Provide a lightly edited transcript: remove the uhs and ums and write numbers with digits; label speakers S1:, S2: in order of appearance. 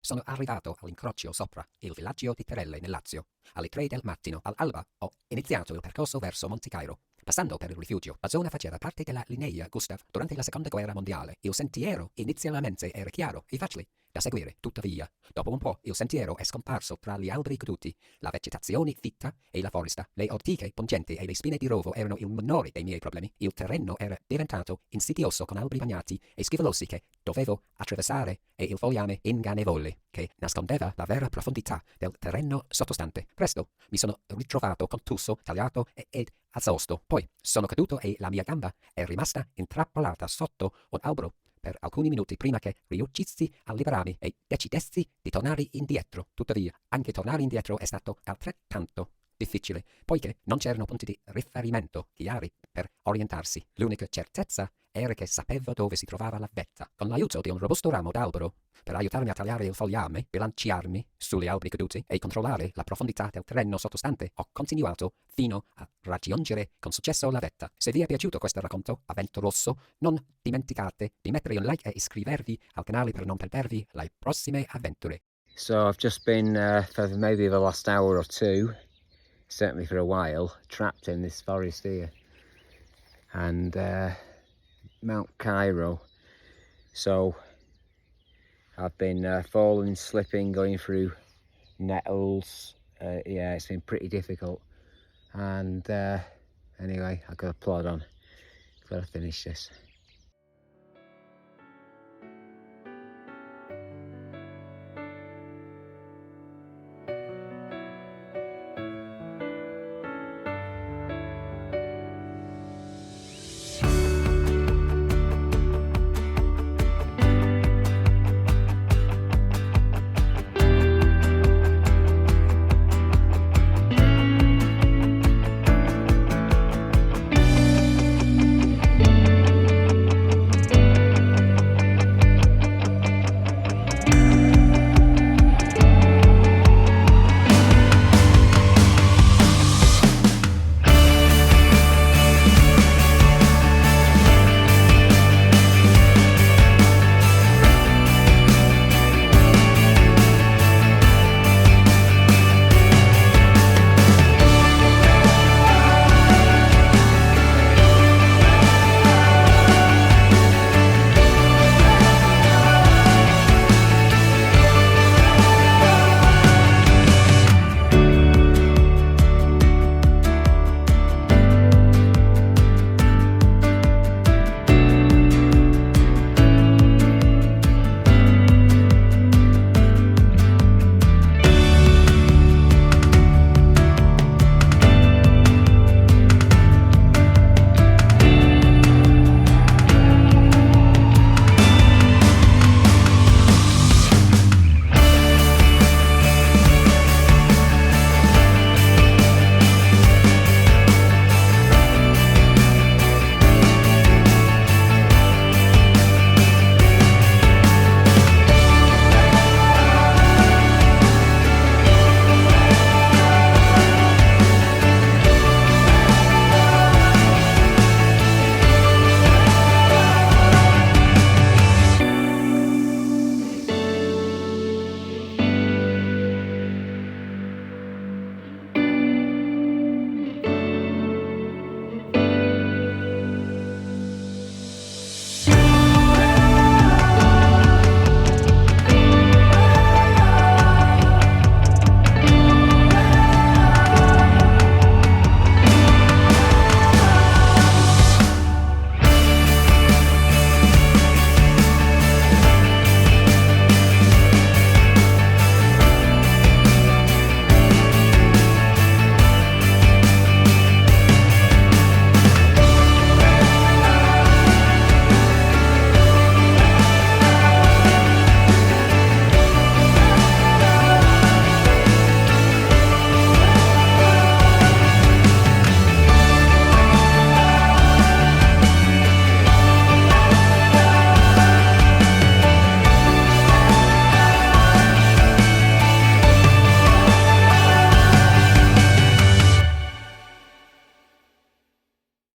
S1: Sono arrivato all'incrocio sopra il villaggio di Terelle nel Lazio. Alle 3 del mattino all'alba ho iniziato il percorso verso Monte Cairo, passando per il rifugio. La zona faceva parte della linea Gustav durante la seconda guerra mondiale. Il sentiero inizialmente era chiaro e facile da seguire, tuttavia, dopo un po' il sentiero è scomparso tra gli alberi caduti, la vegetazione fitta e la foresta. Le ortiche pungenti e le spine di rovo erano il minore dei miei problemi. Il terreno era diventato insidioso con alberi bagnati e scivolosi che dovevo attraversare e il fogliame ingannevole che nascondeva la vera profondità del terreno sottostante. Presto mi sono ritrovato contuso, tagliato ed esausto. Poi sono caduto e la mia gamba è rimasta intrappolata sotto un albero per alcuni minuti prima che riuscissi a liberarmi e decidessi di tornare indietro. Tuttavia, anche tornare indietro è stato altrettanto difficile, poiché non c'erano punti di riferimento chiari per orientarsi. L'unica certezza era che sapevo dove si trovava la vetta. Con l'aiuto di un robusto ramo d'albero, per aiutarmi a tagliare il fogliame, bilanciarmi sugli alberi caduti e controllare la profondità del terreno sottostante, ho continuato fino a raggiungere con successo la vetta. Se vi è piaciuto questo racconto avventuroso, non dimenticate di mettere un like e iscrivervi al canale per non perdervi le prossime avventure.
S2: So I've just been, for maybe the last hour or two, certainly for a while, trapped in this forest here. And Mount Cairo. So I've been falling, slipping, going through nettles. Yeah, it's been pretty difficult. And anyway, I've got to plod on. Got to finish this.